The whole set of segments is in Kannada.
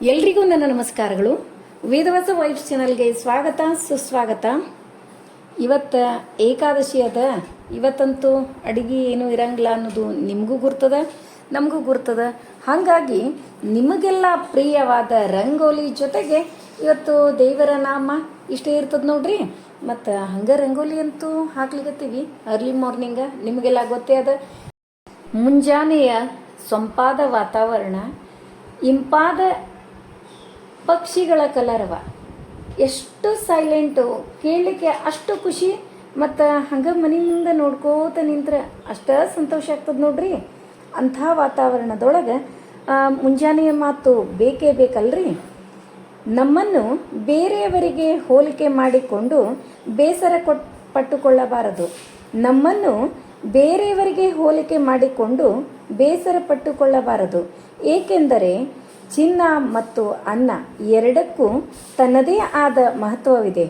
ಎಲ್ರಿಗೂ ನನ್ನ ನಮಸ್ಕಾರಗಳು. ವೇದವಾಸ ವೈಫ್ ಚಾನಲ್ಗೆ ಸ್ವಾಗತ ಸುಸ್ವಾಗತ. ಇವತ್ತು ಏಕಾದಶಿ ಅದ. ಇವತ್ತಂತೂ ಅಡುಗೆ ಏನೂ ಇರಂಗಿಲ್ಲ ಅನ್ನೋದು ನಿಮಗೂ ಗುರ್ತದ, ನಮಗೂ ಗುರ್ತದ. ಹಾಗಾಗಿ ನಿಮಗೆಲ್ಲ ಪ್ರಿಯವಾದ ರಂಗೋಲಿ ಜೊತೆಗೆ ಇವತ್ತು ದೇವರ ನಾಮ ಇಷ್ಟೇ ಇರ್ತದೆ ನೋಡ್ರಿ. ಮತ್ತು ಹಂಗೆ ರಂಗೋಲಿ ಅಂತೂ ಹಾಕ್ಲಿಕತ್ತೀವಿ ಅರ್ಲಿ ಮಾರ್ನಿಂಗ. ನಿಮಗೆಲ್ಲ ಗೊತ್ತೇ ಅದ. ಮುಂಜಾನೆಯ ಸೊಂಪಾದ ವಾತಾವರಣ, ಇಂಪಾದ ಪಕ್ಷಿಗಳ ಕಲರವ, ಎಷ್ಟು ಸೈಲೆಂಟು, ಕೇಳಲಿಕ್ಕೆ ಅಷ್ಟು ಖುಷಿ. ಮತ್ತು ಹಂಗೆ ಮನೆಯಿಂದ ನೋಡ್ಕೋತ ನಿಂತ್ರೆ ಅಷ್ಟು ಸಂತೋಷ ಆಗ್ತದೆ ನೋಡ್ರಿ. ಅಂಥ ವಾತಾವರಣದೊಳಗೆ ಮುಂಜಾನೆಯ ಮಾತು ಬೇಕೇ ಬೇಕಲ್ರಿ. ನಮ್ಮನ್ನು ಬೇರೆಯವರಿಗೆ ಹೋಲಿಕೆ ಮಾಡಿಕೊಂಡು ಬೇಸರ ಪಟ್ಟುಕೊಳ್ಳಬಾರದು. ನಮ್ಮನ್ನು ಬೇರೆಯವರಿಗೆ ಹೋಲಿಕೆ ಮಾಡಿಕೊಂಡು ಬೇಸರ ಪಟ್ಟುಕೊಳ್ಳಬಾರದು. ಏಕೆಂದರೆ ಚಿನ್ನ ಮತ್ತು ಅನ್ನ ಎರಡಕ್ಕೂ ತನ್ನದೇ ಆದ ಮಹತ್ವವಿದೆ.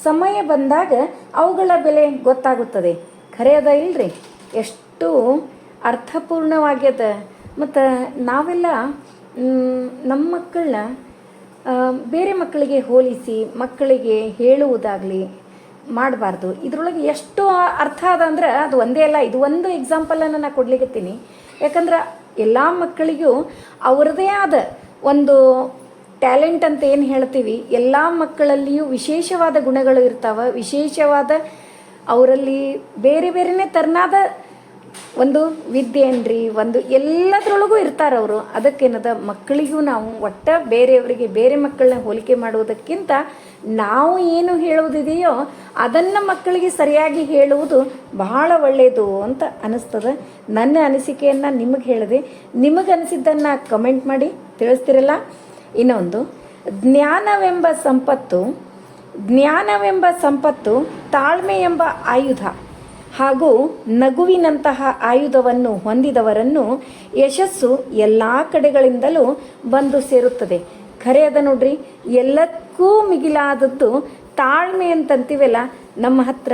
ಸಮಯ ಬಂದಾಗ ಅವುಗಳ ಬೆಲೆ ಗೊತ್ತಾಗುತ್ತದೆ. ಖರೆ ಅದ ಇಲ್ರಿ? ಎಷ್ಟು ಅರ್ಥಪೂರ್ಣವಾಗ್ಯದ. ಮತ್ತು ನಾವೆಲ್ಲ ನಮ್ಮ ಮಕ್ಕಳನ್ನ ಬೇರೆ ಮಕ್ಕಳಿಗೆ ಹೋಲಿಸಿ ಮಕ್ಕಳಿಗೆ ಹೇಳುವುದಾಗಲಿ ಮಾಡಬಾರ್ದು. ಇದರೊಳಗೆ ಎಷ್ಟು ಅರ್ಥ ಅದ ಅಂದ್ರೆ ಅದು ಒಂದೇ ಅಲ್ಲ. ಇದು ಒಂದು ಎಕ್ಸಾಂಪಲನ್ನು ನಾನು ಕೊಡ್ಲಿಕ್ಕತ್ತೀನಿ. ಯಾಕಂದ್ರೆ ಎಲ್ಲ ಮಕ್ಕಳಿಗೂ ಅವರದೇ ಆದ ಒಂದು ಟ್ಯಾಲೆಂಟ್ ಅಂತ ಏನು ಹೇಳ್ತೀವಿ, ಎಲ್ಲ ಮಕ್ಕಳಲ್ಲಿಯೂ ವಿಶೇಷವಾದ ಗುಣಗಳು ಇರ್ತಾವೆ. ವಿಶೇಷವಾದ ಅವರಲ್ಲಿ ಬೇರೆ ಬೇರೆನೇ ತರನಾದ ಒಂದು ವಿದ್ಯೆ ಏನ್ರಿ, ಒಂದು ಎಲ್ಲದರೊಳಗೂ ಇರ್ತಾರವರು. ಅದಕ್ಕೇನದ, ಮಕ್ಕಳಿಗೂ ನಾವು ಒಟ್ಟ ಬೇರೆಯವರಿಗೆ ಬೇರೆ ಮಕ್ಕಳನ್ನ ಹೋಲಿಕೆ ಮಾಡುವುದಕ್ಕಿಂತ ನಾವು ಏನು ಹೇಳುವುದಿದೆಯೋ ಅದನ್ನು ಮಕ್ಕಳಿಗೆ ಸರಿಯಾಗಿ ಹೇಳುವುದು ಬಹಳ ಒಳ್ಳೆಯದು ಅಂತ ಅನಿಸ್ತದೆ. ನನ್ನ ಅನಿಸಿಕೆಯನ್ನು ನಿಮಗೆ ಹೇಳಿದೆ. ನಿಮಗೆ ಅನಿಸಿದ್ದನ್ನು ಕಮೆಂಟ್ ಮಾಡಿ ತಿಳಿಸ್ತಿರಲ್ಲ. ಇನ್ನೊಂದು, ಜ್ಞಾನವೆಂಬ ಸಂಪತ್ತು ತಾಳ್ಮೆ ಎಂಬ ಆಯುಧ ಹಾಗೂ ನಗುವಿನಂತಹ ಆಯುಧವನ್ನು ಹೊಂದಿದವರನ್ನು ಯಶಸ್ಸು ಎಲ್ಲ ಕಡೆಗಳಿಂದಲೂ ಬಂದು ಸೇರುತ್ತದೆ. ಖರೆ ಅದ ನೋಡ್ರಿ. ಎಲ್ಲಕ್ಕೂ ಮಿಗಿಲಾದದ್ದು ತಾಳ್ಮೆ ಅಂತಂತೀವಲ್ಲ, ನಮ್ಮ ಹತ್ರ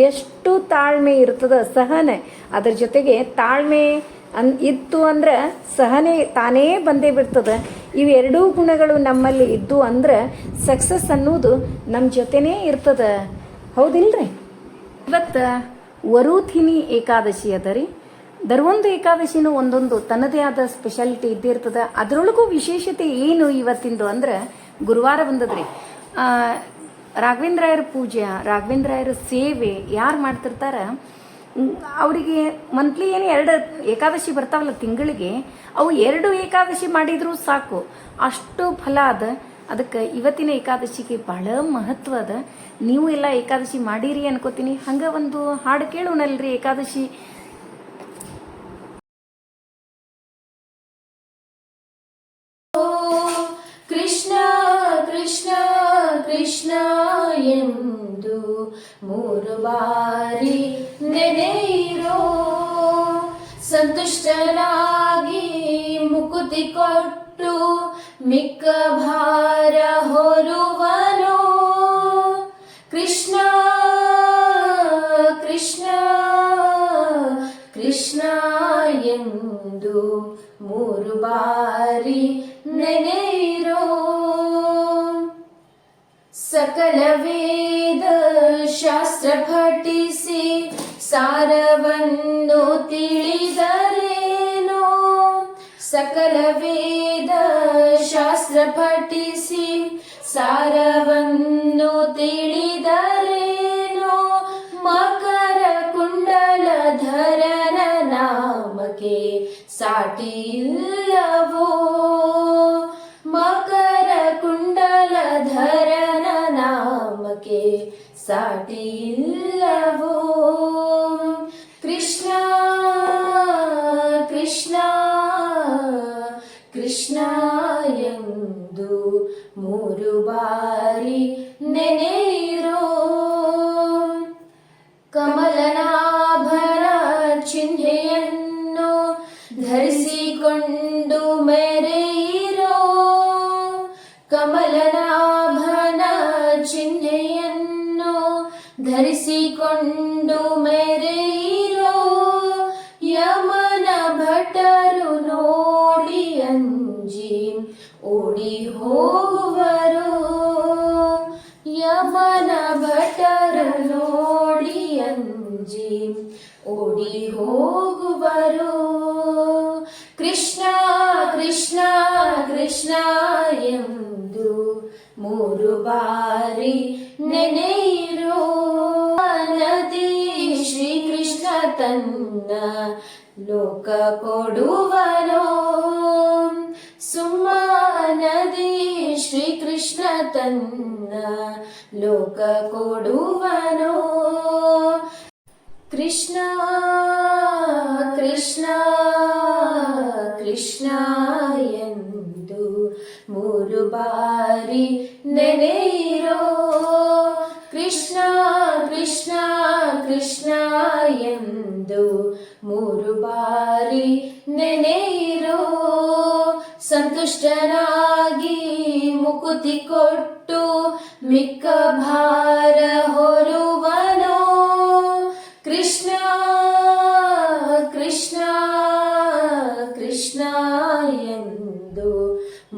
ಎಷ್ಟು ತಾಳ್ಮೆ ಇರ್ತದ, ಸಹನೆ. ಅದರ ಜೊತೆಗೆ ತಾಳ್ಮೆ ಇತ್ತು ಅಂದ್ರೆ ಸಹನೆ ತಾನೇ ಬಂದೇ ಬಿಡ್ತದೆ. ಇವೆರಡೂ ಗುಣಗಳು ನಮ್ಮಲ್ಲಿ ಇದ್ದು ಅಂದ್ರೆ ಸಕ್ಸಸ್ ಅನ್ನೋದು ನಮ್ಮ ಜೊತೆನೇ ಇರ್ತದೆ. ಹೌದಿಲ್ರಿ? ಇವತ್ತು ವರುಥಿನಿ ಏಕಾದಶಿ ಅದ ರೀ. ದರ್ವೊಂದು ಏಕಾದಶಿನೂ ಒಂದೊಂದು ತನ್ನದೇ ಆದ ಸ್ಪೆಷಾಲಿಟಿ ಇದ್ದೇ ಇರ್ತದೆ. ಅದರೊಳಗೂ ವಿಶೇಷತೆ ಏನು ಇವತ್ತಿಂದು ಅಂದ್ರೆ, ಗುರುವಾರ ಬಂದದ್ರಿ. ರಾಘವೇಂದ್ರಾಯರ ಪೂಜೆ, ರಾಘವೇಂದ್ರಾಯರ ಸೇವೆ ಯಾರು ಮಾಡ್ತಿರ್ತಾರ ಅವರಿಗೆ ಮಂತ್ಲಿ ಏನು 2 ಏಕಾದಶಿ ಬರ್ತಾವಲ್ಲ ತಿಂಗಳಿಗೆ, ಅವು 2 ಏಕಾದಶಿ ಮಾಡಿದರೂ ಸಾಕು, ಅಷ್ಟು ಫಲ ಅದ. ಅದಕ್ಕೆ ಇವತ್ತಿನ ಏಕಾದಶಿಗೆ ಭಾಳ ಮಹತ್ವ ಅದ. ನೀವು ಎಲ್ಲ ಏಕಾದಶಿ ಮಾಡಿರಿ ಅನ್ಕೋತೀನಿ. ಹಂಗೆ ಒಂದು ಹಾಡು ಕೇಳೋಣಲ್ರಿ ಏಕಾದಶಿ. ಕೃಷ್ಣ ಕೃಷ್ಣ ಕೃಷ್ಣ ಎಂದು 3 ಬಾರಿ ನೆನೆಯಿರೋ, ಸಂತುಷ್ಟನಾಗಿ ಮುಕುತಿ ಕೊಟ್ಟು ಮಿಕ್ಕ ಭಾರ ಹೊರುವನೋ. ಕೃಷ್ಣ ಕೃಷ್ಣ ಕೃಷ್ಣ ಎಂದು 3 ಬಾರಿ ನೆನೆಯಿರೋ. ಸಕಲ ವೇದ ಶಾಸ್ತ್ರ ಪಠಿಸಿ ಸಾರವನ್ನು ತಿಳಿದರೇನೋ. ಸಕಲ ವೇದ ಶಾಸ್ತ್ರ ಪಠಿಸಿ ಸಾರವನ್ನು ತಿಳಿದರೇನೋ. ಮಕರ ಕುಂಡಲಧರನ ನಾಮಕ್ಕೆ ಸಾಟಿ ಇಲ್ಲವೋ. ಮಕರ ಕುಂಡಲಧರನ ನಾಮಕ್ಕೆ ಸಾಟಿ ಇಲ್ಲವೋ. ಕೃಷ್ಣ ಕೃಷ್ಣ ಕೃಷ್ಣ ಎಂದು 3 ಬಾರಿ ನೆನೆಯಿರೋ. ಕಮಲನಾಭರ ಚಿಹ್ನೆಯನ್ನು ಧರಿಸಿಕೊಂಡು ಮೆರೆಯಿರೋ. ಕಮಲನಾಭನ ಚಿಹ್ನೆಯನ್ನು ಧರಿಸಿಕೊಂಡು ಮೆರೆಯಿರೋ. ಯಮನ ಭಟರು ನೋಡಿ ಅಂಜಿ ಓಡಿ ಓಡಿ ಹೋಗುವರು. ಯಮನ ಭಟರು ನೋಡಿ ಅಂಜಿ ಓಡಿ ಹೋಗುವರು. ಕೃಷ್ಣ ಕೃಷ್ಣ ಕೃಷ್ಣ ಎಂದು 3 ಬಾರಿ ನೆನೆಯಿರೋ. ನದಿ ಶ್ರೀಕೃಷ್ಣ ತನ್ನ ಲೋಕ ಕೊಡುವನೋ. ಸುಮ್ಮನದಿ ಶ್ರೀಕೃಷ್ಣ ತನ್ನ ಲೋಕ ಕೊಡುವನೋ. ಕೃಷ್ಣ ಕೃಷ್ಣ ಕೃಷ್ಣ ಎಂದು 3 ಬಾರಿ ನೆನೆಯಿರೋ. ಕೃಷ್ಣ ಕೃಷ್ಣ ಕೃಷ್ಣ ಎಂದು 3 ಬಾರಿ ನೆನೆಯಿರೋ. ಸಂತುಷ್ಟನಾಗಿ ಮುಕುತಿ ಕೊಟ್ಟು ಮಿಕ್ಕ ಭಾರ ಹೊರುವನೋ. ಕೃಷ್ಣ ಕೃಷ್ಣ ಕೃಷ್ಣ ಎಂದು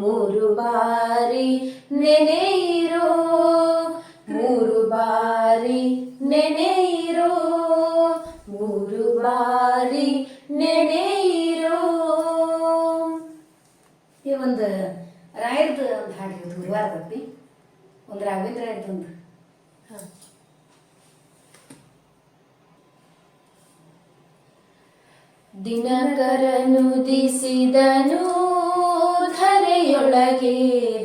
3 ಬಾರಿ ನೆನೆಯಿರೋ. 3 ಬಾರಿ ನೆನೆಯಿರೋ. 3 ಬಾರಿ ನೆನೆಯಿರೋ. ಈ ಒಂದು ರಾಯರ್ದು ಒಂದು ಹಾಡಿರೋದು ಗುರುವಾರ ಬಪ್ಪಿ ಒಂದು ರಾಘವೇಂದ್ರ ರಾಯರ್ದೊಂದು. ದಿನಕರನುದಿಸಿದನು ಧರೆಯೊಳಗೆ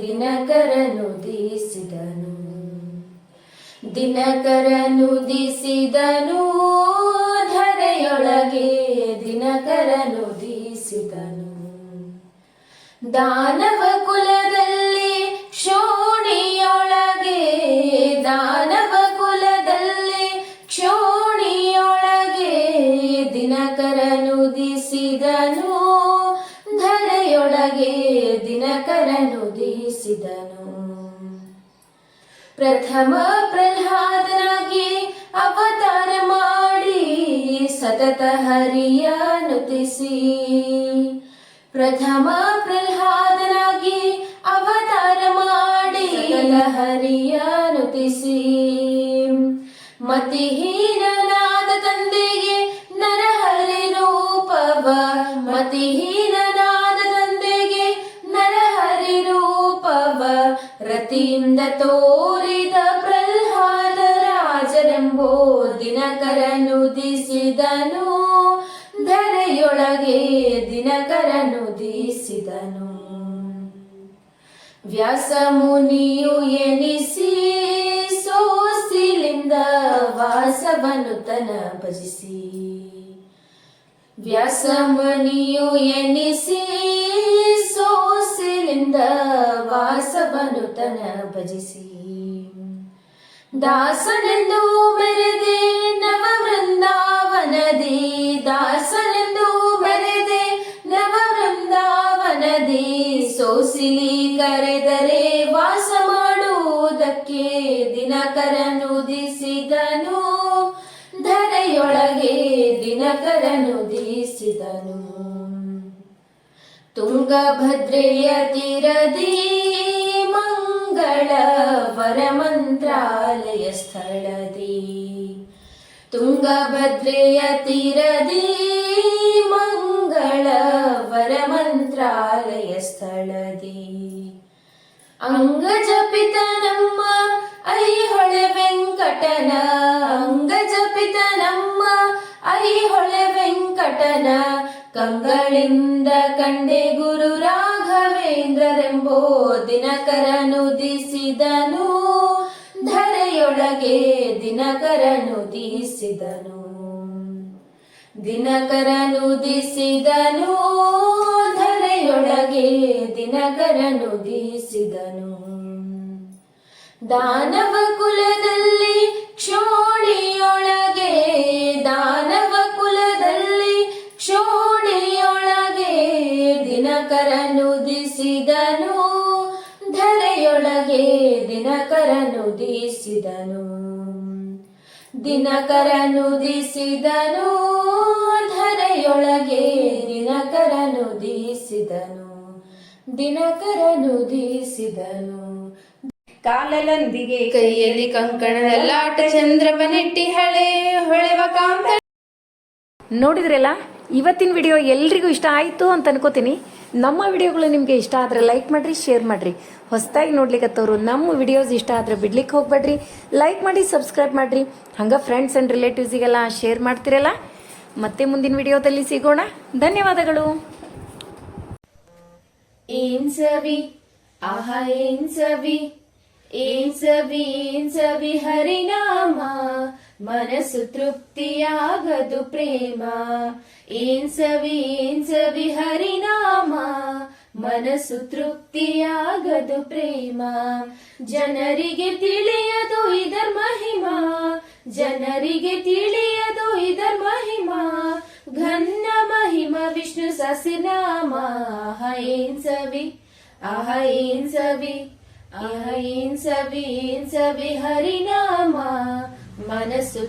ದಿನಕರನುದಿಸಿದನು. ದಿನಕರನುದಿಸಿದನು ಧರೆಯೊಳಗೆ ದಿನಕರನುದಿಸಿದನು. ದಾನವ ಕುಲದಲ್ಲಿ ಕ್ಷೋಣಿಯೊಳಗೆ ದಾನವ ಕುಲದಲ್ಲಿ ಕ್ಷೋಣಿಯೊಳಗೆ ದಿನಕರನುದಿಸಿದನು. ಧರೆಯೊಳಗೆ ದಿನಕರನುದಿಸಿದನು. ಪ್ರಥಮ ಪ್ರಹ್ಲಾದನಾಗಿ ಅವತಾರ ಮಾಡಿ ಸತತ ಹರಿಯ ನುತಿಸಿ. ಪ್ರಥಮ ಪ್ರಹ್ಲಾದನಾಗಿ ಅವತಾರ ಮಾಡಿ ಹರಿಯ ನುತಿಸಿ. ಮತಿಹೀನನಾದ ತಂದೆಗೆ ನರಹರಿ ರೂಪವ ಮತಿಹೀನನಾದ ತಂದೆಗೆ ನರಹರಿ ರೂಪವ ರತಿಯಿಂದ ತೋರಿದ ಪ್ರಹ್ಲಾದ ರಾಜರೆಂಬೋ ದಿನಕರನುದಿಸಿದನು. ಧರೆಯೊಳಗೆ ದಿನಕರನುದಿಸಿದನು. ವ್ಯಾಸ ಮುನಿಯು ಎನಿಸಿ ಸೋಸಿಲಿಂದ ವಾಸವನು ತನ ಭಜಿಸಿ. ವ್ಯಾಸ ಮುನಿಯು ಎನಿಸಿ ಸೋಸಿಲಿಂದ ವಾಸವನು ತನ ಭಜಿಸಿ. ದಾಸನೆಂದು ಮೆರೆದೆ ನವ ವೃಂದಾವನದಿ. ದಾಸನೆಂದು ಮೆರೆದೆ ನವ ವೃಂದಾವನದಿ. ಸೋಸಿಲಿ ಕರೆದರೆ ವಾಸ ಮಾಡುವುದಕ್ಕೆ ದಿನಕರನುದಿಸಿದನು. ಧರೆಯೊಳಗೆ ದಿನಕರನುದಿಸಿದನು. ತುಂಗಭದ್ರೆಯ ತೀರದಿ ಮಂಗಳ ವರಮಂತ್ರಾಲಯ ಸ್ಥಳದಿ. ತುಂಗಭದ್ರೆಯ ತೀರದಿ ಮಂಗಳ ವರಮಂತ್ರಾಲಯ ಸ್ಥಳದಿ. ಅಂಗಜಪಿತ ನಮ್ಮ ಐಹೊಳೆ ವೆಂಕಟನ. ಅಂಗಜಪಿತ ನಮ್ಮ ಐಹೊಳೆ ವೆಂಕಟನ. ಕಂಗಳಿಂದ ಕಂಡೆ ಗುರು ರಾಘವೇಂದ್ರರೆಂಬೋ ದಿನಕರನುದಿಸಿದನು. ಧರೆಯೊಳಗೆ ದಿನಕರನುದಿಸಿದನು. ದಿನಕರನುದಿಸಿದನು. ಧರೆಯೊಳಗೆ ದಿನಕರನುದಿಸಿದನು. ದಾನವ ಕುಲದಲ್ಲಿ ಕ್ಷೋಣಿಯೊಳಗೆ ದಾನವ ಕುಲದಲ್ಲಿ ಕ್ಷೋಣಿಯೊಳಗೆ ದಿನಕರನುದಿಸಿದನು. ಧರೆಯೊಳಗೆ ದಿನಕರನುದಿಸಿದನು. ದಿನಕರನುದಿಸಿದನು. ಧರೆಯೊಳಗೆ ದಿನಕರನುದಿಸಿದನು. ದಿನಕರನುದಿಸಿದನು. ಕಾಲಲಂದಿಗೆ ಕೈಯಲ್ಲಿ ಕಂಕಣದಲ್ಲಾಟ ಚಂದ್ರಪನೆಟ್ಟಿ ಹೊಳೆವ ಕಾಂತ. ನೋಡಿದ್ರಲ್ಲ, ಇವತ್ತಿನ ವಿಡಿಯೋ ಎಲ್ರಿಗೂ ಇಷ್ಟ ಆಯಿತು ಅಂತ ಅನ್ಕೋತೀನಿ. ನಮ್ಮ ವಿಡಿಯೋಗಳು ನಿಮಗೆ ಇಷ್ಟ ಆದರೆ ಲೈಕ್ ಮಾಡಿರಿ, ಶೇರ್ ಮಾಡಿರಿ. ಹೊಸದಾಗಿ ನೋಡ್ಲಿಕ್ಕತ್ತವ್ರು ನಮ್ಮ ವಿಡಿಯೋಸ್ ಇಷ್ಟ ಆದರೆ ಬಿಡ್ಲಿಕ್ಕೆ ಹೋಗ್ಬೇಡ್ರಿ. ಲೈಕ್ ಮಾಡಿ, ಸಬ್ಸ್ಕ್ರೈಬ್ ಮಾಡಿರಿ. ಹಂಗೆ ಫ್ರೆಂಡ್ಸ್ ಆ್ಯಂಡ್ ರಿಲೇಟಿವ್ಸಿಗೆಲ್ಲ ಶೇರ್ ಮಾಡ್ತಿರಲ್ಲ. ಮತ್ತೆ ಮುಂದಿನ ವಿಡಿಯೋದಲ್ಲಿ ಸಿಗೋಣ. ಧನ್ಯವಾದಗಳು. ಏನ್ ಸವಿ ಆಹಾ ಏನ್ ಸವಿ, ಏನ್ ಸವಿ ಏನ್ ಸವಿ ಹರಿನಾಮ, ಮನಸ್ಸು ತೃಪ್ತಿಯಾಗದು ಪ್ರೇಮ. ಏನ್ ಸವಿ ಹರಿನಾಮ, ಮನಸ್ಸು ತೃಪ್ತಿಯಾಗದು ಪ್ರೇಮ. ಜನರಿಗೆ ತಿಳಿಯದು ಇದರ ಮಹಿಮಾ, ಜನರಿಗೆ ತಿಳಿಯದು ಇದರ ಮಹಿಮಾ. ಘನ್ನ ಮಹಿಮಾ ವಿಷ್ಣು ಸಹಸ್ರನಾಮ. ಆಹ ಏನ್ ಸವಿ ಆಹ ಏನ್ ಸವಿ, ಆಹ ಏನ್ ಸವಿ ಹರಿನಾಮ, ಮನಸ್ಸು